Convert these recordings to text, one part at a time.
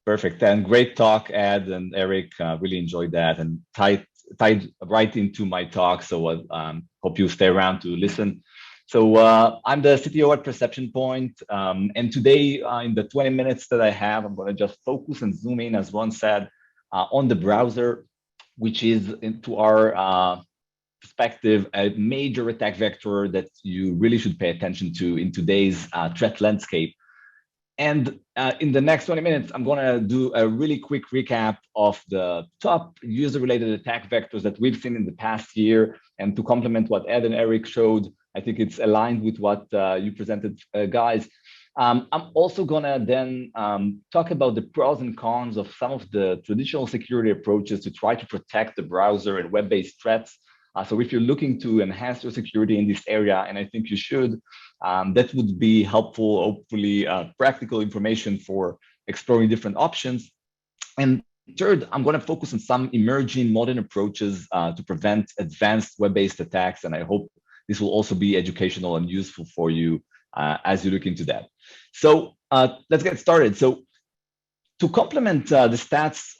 Perfect. And great talk, Ed and Eric. Really enjoyed that and tied right into my talk. So hope you stay around to listen. So I'm the CTO at Perception Point. And today, in the 20 minutes that I have, I'm going to just focus and zoom in, as Ron said, on the browser, which is, into our perspective, a major attack vector that you really should pay attention to in today's threat landscape. And in the next 20 minutes, I'm going to do a really quick recap of the top user-related attack vectors that we've seen in the past year. And to complement what Ed and Eric showed, I think it's aligned with what you presented, guys. I'm also going to then talk about the pros and cons of some of the traditional security approaches to try to protect the browser and web-based threats. So if you're looking to enhance your security in this area, and I think you should, that would be helpful, hopefully practical information for exploring different options. And third, I'm going to focus on some emerging modern approaches to prevent advanced web-based attacks. And I hope this will also be educational and useful for you as you look into that. So let's get started. So to complement the stats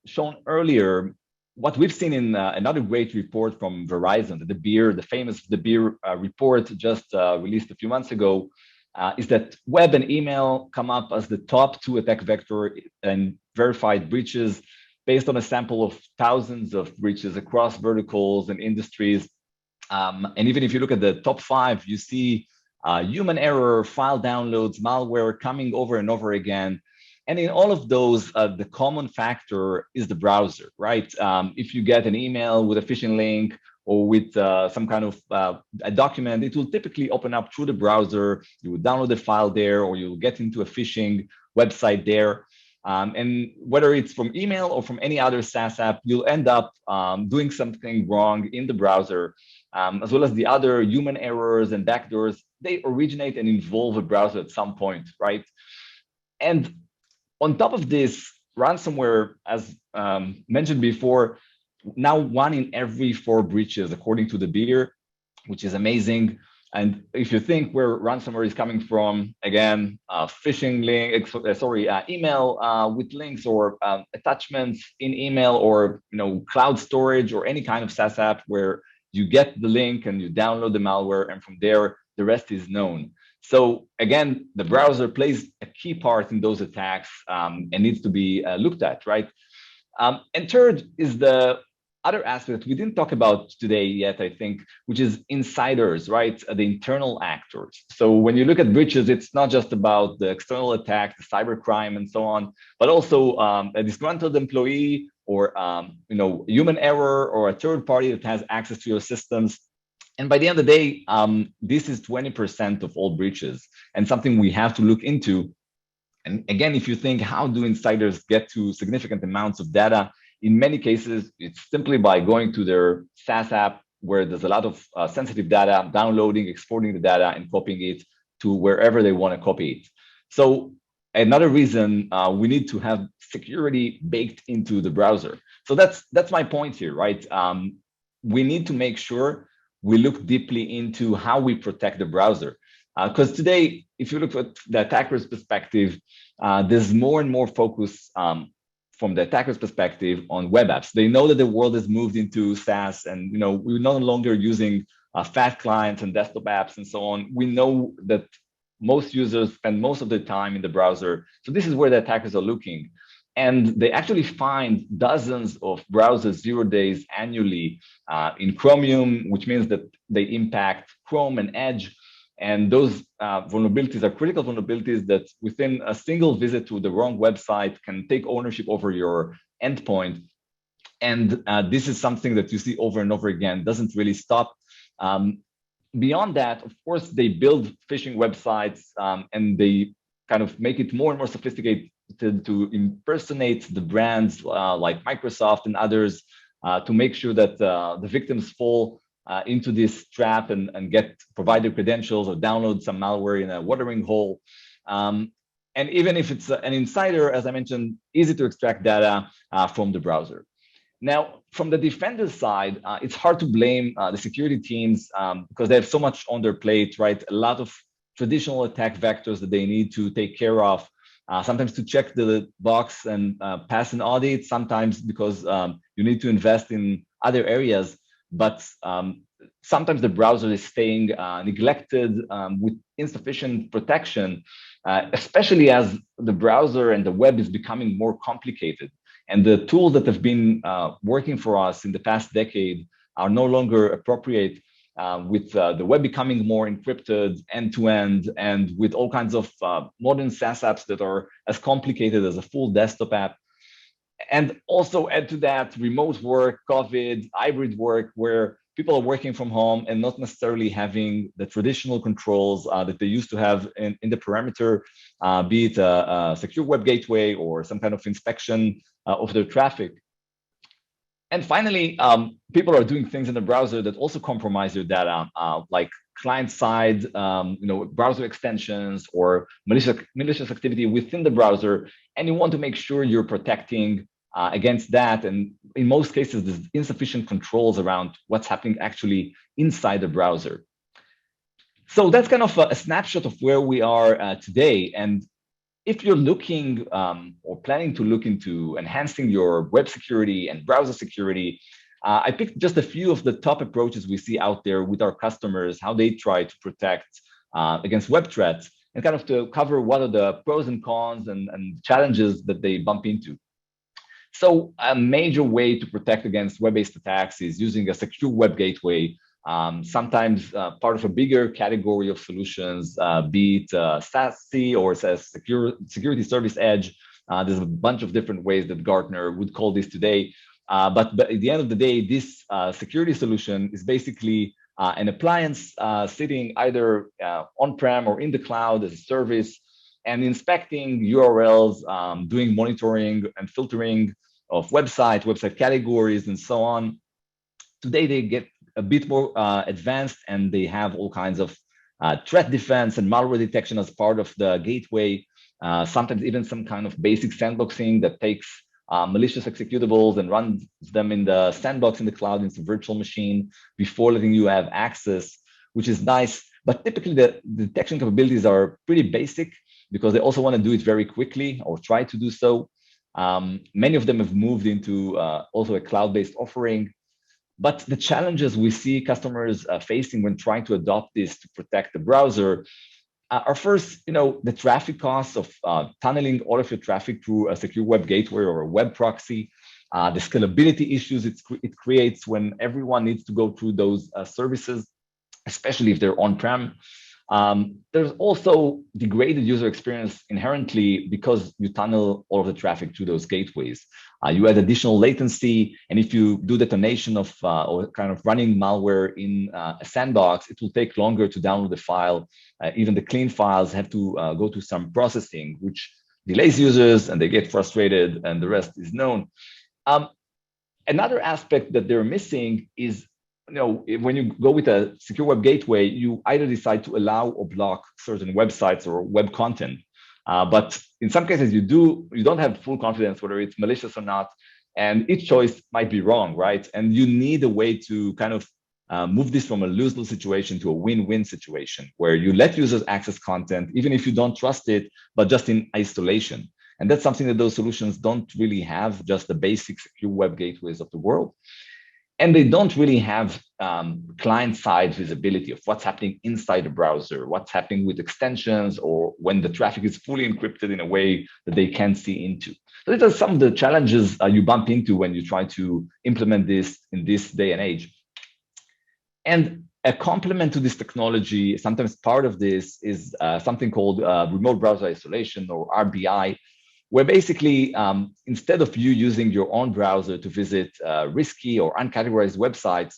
shown earlier, what we've seen in another great report from Verizon, the famous Beer report just released a few months ago, is that web and email come up as the top 2 attack vector and verified breaches based on a sample of thousands of breaches across verticals and industries. And even if you look at the top 5, you see human error, file downloads, malware coming over and over again. And in all of those, the common factor is the browser, right? If you get an email with a phishing link or with some kind of a document, it will typically open up through the browser. You will download the file there, or you'll get into a phishing website there. And whether it's from email or from any other SaaS app, you'll end up doing something wrong in the browser, as well as the other human errors and backdoors. They originate and involve a browser at some point, right? And on top of this, ransomware, as mentioned before, now 1 in every 4 breaches, according to the Beer, which is amazing. And if you think where ransomware is coming from, again, phishing link, email with links or attachments in email, or cloud storage, or any kind of SaaS app where you get the link and you download the malware, and from there the rest is known. So again, the browser plays a key part in those attacks and needs to be looked at, right? And third is the other aspect we didn't talk about today yet, I think, which is insiders, right? The internal actors. So when you look at breaches, it's not just about the external attack, the cybercrime, and so on, but also a disgruntled employee, or human error, or a third party that has access to your systems. And by the end of the day, this is 20% of all breaches, and something we have to look into. And again, if you think, how do insiders get to significant amounts of data? In many cases, it's simply by going to their SaaS app, where there's a lot of sensitive data, downloading, exporting the data, and copying it to wherever they want to copy it. So another reason we need to have security baked into the browser. So that's my point here, right? We need to make sure we look deeply into how we protect the browser. Because today, if you look at the attacker's perspective, there's more and more focus from the attacker's perspective on web apps. They know that the world has moved into SaaS, and we're no longer using fat clients and desktop apps and so on. We know that most users spend most of their time in the browser. So this is where the attackers are looking. And they actually find dozens of browser 0 days annually in Chromium, which means that they impact Chrome and Edge. And those vulnerabilities are critical vulnerabilities that within a single visit to the wrong website can take ownership over your endpoint. And this is something that you see over and over again, doesn't really stop. Beyond that, of course, they build phishing websites and they kind of make it more and more sophisticated to impersonate the brands like Microsoft and others to make sure that the victims fall into this trap and get provider credentials or download some malware in a watering hole. And even if it's an insider, as I mentioned, easy to extract data from the browser. Now, from the defender's side, it's hard to blame the security teams because they have so much on their plate, right? A lot of traditional attack vectors that they need to take care of. sometimes to check the box and pass an audit, sometimes because you need to invest in other areas. But sometimes the browser is staying neglected with insufficient protection, especially as the browser and the web is becoming more complicated. And the tools that have been working for us in the past decade are no longer appropriate, with the web becoming more encrypted end-to-end, and with all kinds of modern SaaS apps that are as complicated as a full desktop app. And also add to that remote work, COVID, hybrid work, where people are working from home and not necessarily having the traditional controls that they used to have in the perimeter, be it a secure web gateway or some kind of inspection of their traffic. And finally, people are doing things in the browser that also compromise your data, like client-side, browser extensions or malicious activity within the browser. And you want to make sure you're protecting against that. And in most cases, there's insufficient controls around what's happening actually inside the browser. So that's kind of a snapshot of where we are today. And if you're looking or planning to look into enhancing your web security and browser security, I picked just a few of the top approaches we see out there with our customers, how they try to protect against web threats, and kind of to cover what are the pros and cons and challenges that they bump into. So a major way to protect against web-based attacks is using a secure web gateway, sometimes part of a bigger category of solutions, be it SASE or Security Service Edge. There's a bunch of different ways that Gartner would call this today. But at the end of the day, this security solution is basically an appliance sitting either on-prem or in the cloud as a service, and inspecting URLs, doing monitoring and filtering of website categories, and so on. Today, they get a bit more advanced, and they have all kinds of threat defense and malware detection as part of the gateway. Sometimes even some kind of basic sandboxing that takes malicious executables and runs them in the sandbox in the cloud in some virtual machine before letting you have access, which is nice. But typically, the detection capabilities are pretty basic because they also want to do it very quickly or try to do so. Many of them have moved into also a cloud-based offering. But the challenges we see customers facing when trying to adopt this to protect the browser are first, the traffic costs of tunneling all of your traffic through a secure web gateway or a web proxy, the scalability issues it creates when everyone needs to go through those services, especially if they're on-prem. There's also degraded user experience inherently because you tunnel all of the traffic through those gateways. You add additional latency, and if you do detonation of or kind of running malware in a sandbox, it will take longer to download the file. Even the clean files have to go to some processing, which delays users, and they get frustrated, and the rest is known. Another aspect that they're missing is, when you go with a secure web gateway, you either decide to allow or block certain websites or web content. But in some cases, you don't have full confidence whether it's malicious or not. And each choice might be wrong, right? And you need a way to kind of move this from a lose-lose situation to a win-win situation where you let users access content, even if you don't trust it, but just in isolation. And that's something that those solutions don't really have, just the basic secure web gateways of the world. And they don't really have client-side visibility of what's happening inside the browser, what's happening with extensions, or when the traffic is fully encrypted in a way that they can't see into. So these are some of the challenges you bump into when you try to implement this in this day and age. And a complement to this technology, sometimes part of this is something called remote browser isolation, or RBI, where basically, instead of you using your own browser to visit risky or uncategorized websites,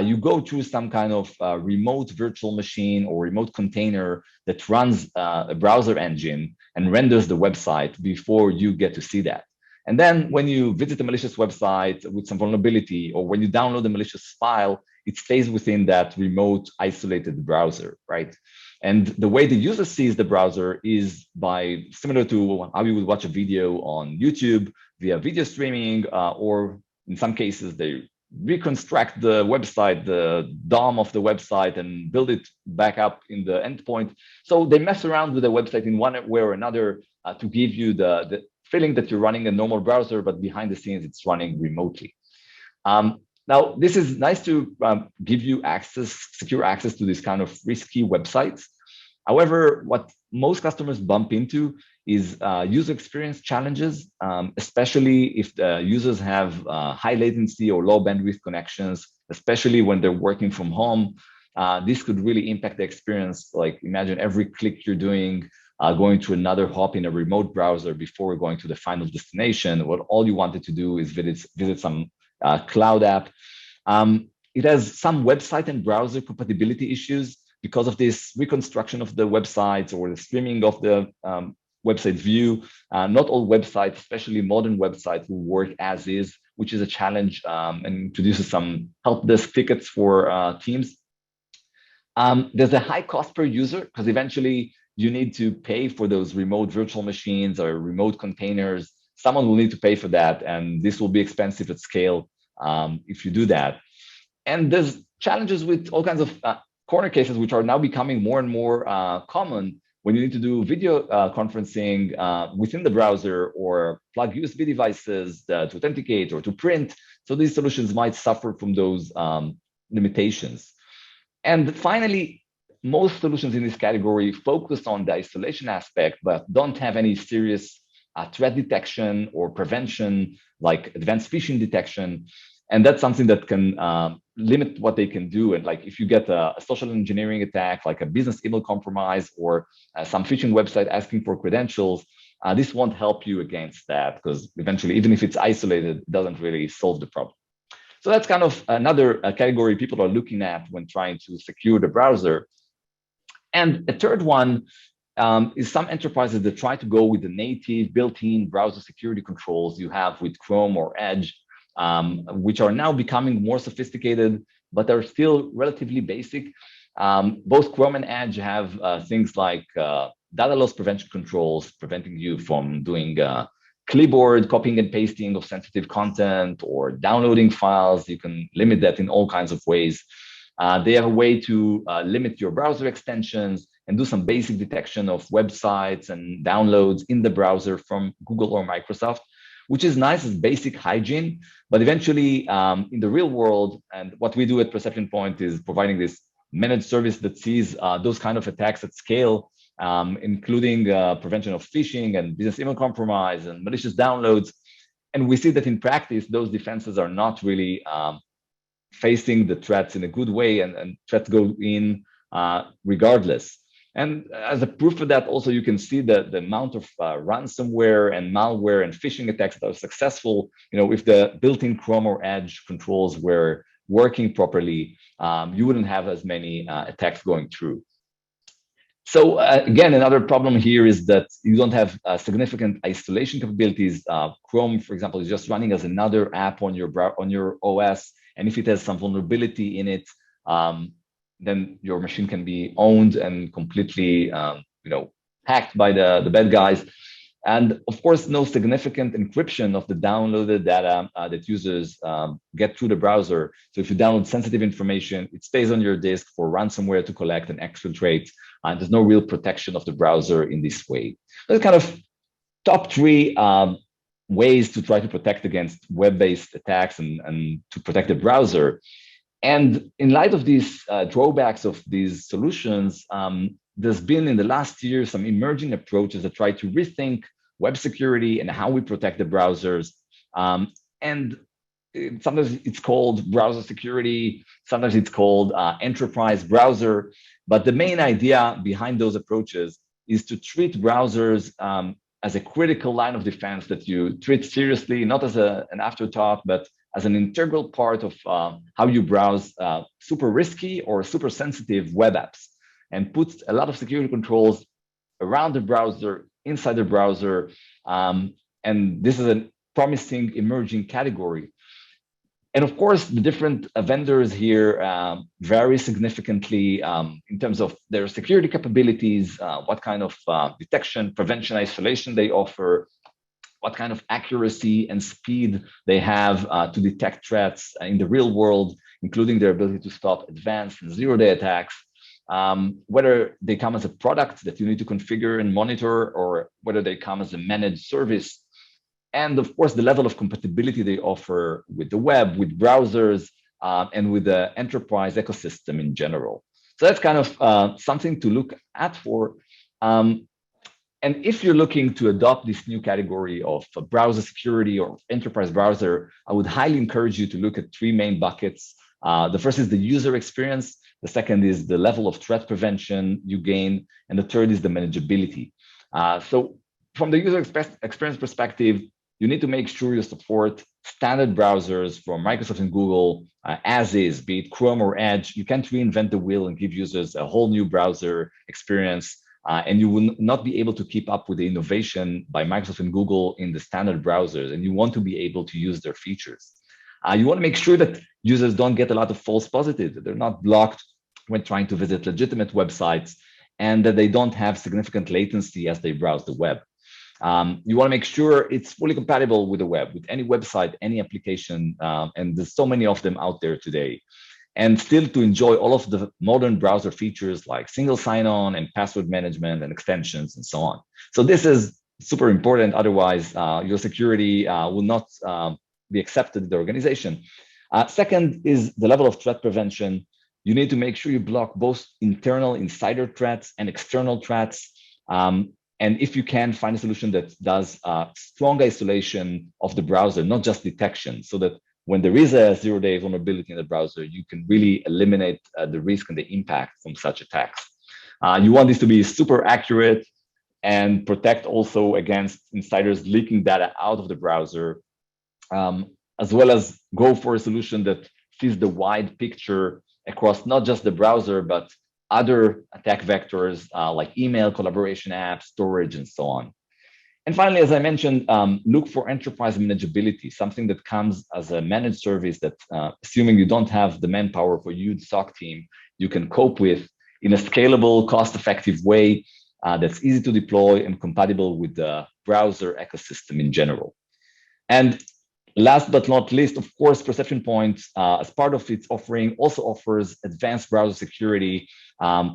you go through some kind of remote virtual machine or remote container that runs a browser engine and renders the website before you get to see that. And then when you visit a malicious website with some vulnerability, or when you download a malicious file, it stays within that remote isolated browser, right? And the way the user sees the browser is by similar to how you would watch a video on YouTube via video streaming, or in some cases, they reconstruct the website, the DOM of the website, and build it back up in the endpoint. So they mess around with the website in one way or another to give you the feeling that you're running a normal browser, but behind the scenes, it's running remotely. Now, this is nice to give you secure access to this kind of risky websites. However, what most customers bump into is user experience challenges, especially if the users have high latency or low bandwidth connections, especially when they're working from home. This could really impact the experience. Like imagine every click you're doing, going to another hop in a remote browser before going to the final destination. What all you wanted to do is visit some cloud app. It has some website and browser compatibility issues because of this reconstruction of the websites or the streaming of the website view. Not all websites, especially modern websites, will work as is, which is a challenge and introduces some help desk tickets for teams. There's a high cost per user because eventually you need to pay for those remote virtual machines or remote containers. Someone will need to pay for that, and this will be expensive at scale if you do that. And there's challenges with all kinds of corner cases, which are now becoming more and more common when you need to do video conferencing within the browser or plug USB devices to authenticate or to print. So these solutions might suffer from those limitations. And finally, most solutions in this category focus on the isolation aspect, but don't have any serious threat detection or prevention, like advanced phishing detection. And that's something that can limit what they can do. And like if you get a social engineering attack, like a business email compromise or some phishing website asking for credentials, this won't help you against that because eventually, even if it's isolated, it doesn't really solve the problem. So that's kind of another category people are looking at when trying to secure the browser. And a third one is some enterprises that try to go with the native built-in browser security controls you have with Chrome or Edge, which are now becoming more sophisticated, but are still relatively basic. Both Chrome and Edge have things like data loss prevention controls, preventing you from doing clipboard copying and pasting of sensitive content or downloading files. You can limit that in all kinds of ways. They have a way to limit your browser extensions and do some basic detection of websites and downloads in the browser from Google or Microsoft, which is nice as basic hygiene. But eventually, in the real world, and what we do at Perception Point is providing this managed service that sees those kind of attacks at scale, including prevention of phishing and business email compromise and malicious downloads. And we see that in practice, those defenses are not really facing the threats in a good way, and threats go in regardless. And as a proof of that, also you can see the amount of ransomware and malware and phishing attacks that are successful. You know, if the built-in Chrome or Edge controls were working properly, you wouldn't have as many attacks going through. So again, another problem here is that you don't have significant isolation capabilities. Chrome, for example, is just running as another app on your OS, and if it has some vulnerability in it, then your machine can be owned and completely, hacked by the bad guys. And of course, no significant encryption of the downloaded data that users get through the browser. So if you download sensitive information, it stays on your disk for ransomware to collect and exfiltrate. And there's no real protection of the browser in this way. Those kind of top three ways to try to protect against web-based attacks and to protect the browser. And in light of these drawbacks of these solutions, there's been in the last year some emerging approaches that try to rethink web security and how we protect the browsers. And sometimes it's called browser security, sometimes it's called enterprise browser. But the main idea behind those approaches is to treat browsers as a critical line of defense that you treat seriously, not as an afterthought, but as an integral part of how you browse super risky or super sensitive web apps, and puts a lot of security controls around the browser, inside the browser. And this is a promising emerging category. And of course, the different vendors here vary significantly in terms of their security capabilities, what kind of detection, prevention, isolation they offer. what kind of accuracy and speed they have to detect threats in the real world, including their ability to stop advanced and zero-day attacks, whether they come as a product that you need to configure and monitor, or whether they come as a managed service, and of course, the level of compatibility they offer with the web, with browsers, and with the enterprise ecosystem in general. So that's kind of something to look at for. And if you're looking to adopt this new category of browser security or enterprise browser, I would highly encourage you to look at three main buckets. The first is the user experience. The second is the level of threat prevention you gain. And the third is the manageability. So from the user experience perspective, you need to make sure you support standard browsers from Microsoft and Google as is, be it Chrome or Edge. You can't reinvent the wheel and give users a whole new browser experience. And you will not be able to keep up with the innovation by Microsoft and Google in the standard browsers, and you want to be able to use their features. You want to make sure that users don't get a lot of false positives, that they're not blocked when trying to visit legitimate websites, and that they don't have significant latency as they browse the web. You want to make sure it's fully compatible with the web, with any website, any application, and there's so many of them out there today. And still to enjoy all of the modern browser features like single sign-on and password management and extensions and so on. So this is super important. Otherwise, your security will not be accepted in the organization. Second is the level of threat prevention. You need to make sure you block both internal insider threats and external threats. And if you can, find a solution that does strong isolation of the browser, not just detection, so that when there is a zero-day vulnerability in the browser, you can really eliminate the risk and the impact from such attacks. You want this to be super accurate and protect also against insiders leaking data out of the browser, as well as go for a solution that sees the wide picture across not just the browser, but other attack vectors like email, collaboration apps, storage, and so on. And finally, as I mentioned, look for enterprise manageability, something that comes as a managed service that, assuming you don't have the manpower for a huge SOC team, you can cope with in a scalable, cost-effective way that's easy to deploy and compatible with the browser ecosystem in general. And last but not least, of course, Perception Point, as part of its offering, also offers advanced browser security,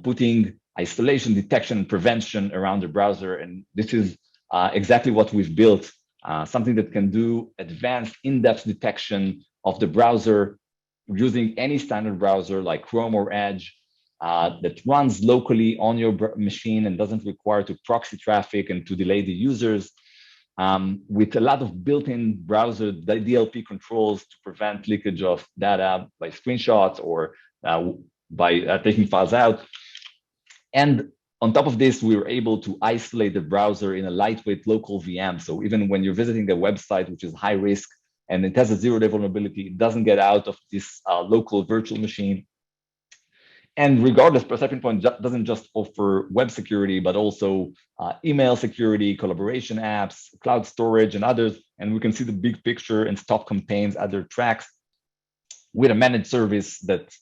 putting isolation, detection, and prevention around the browser. And this is exactly what we've built, something that can do advanced in-depth detection of the browser using any standard browser like Chrome or Edge that runs locally on your machine and doesn't require to proxy traffic and to delay the users, with a lot of built-in browser DLP controls to prevent leakage of data by screenshots or by taking files out. And on top of this, we were able to isolate the browser in a lightweight local VM. So even when you're visiting a website, which is high risk, and it has a zero-day vulnerability, it doesn't get out of this local virtual machine. And regardless, Perception Point doesn't just offer web security, but also email security, collaboration apps, cloud storage, and others. And we can see the big picture and stop campaigns, other tracks with a managed service that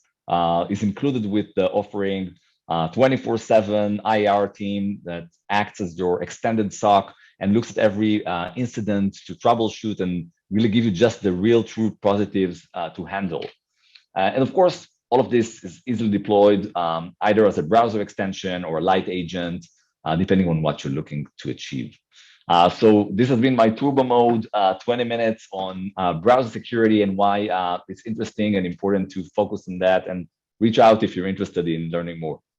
is included with the offering. 24/7 IR team that acts as your extended SOC and looks at every incident to troubleshoot and really give you just the real true positives to handle. And of course, all of this is easily deployed either as a browser extension or a light agent, depending on what you're looking to achieve. So this has been my turbo mode, 20 minutes on browser security and why it's interesting and important to focus on that, and reach out if you're interested in learning more.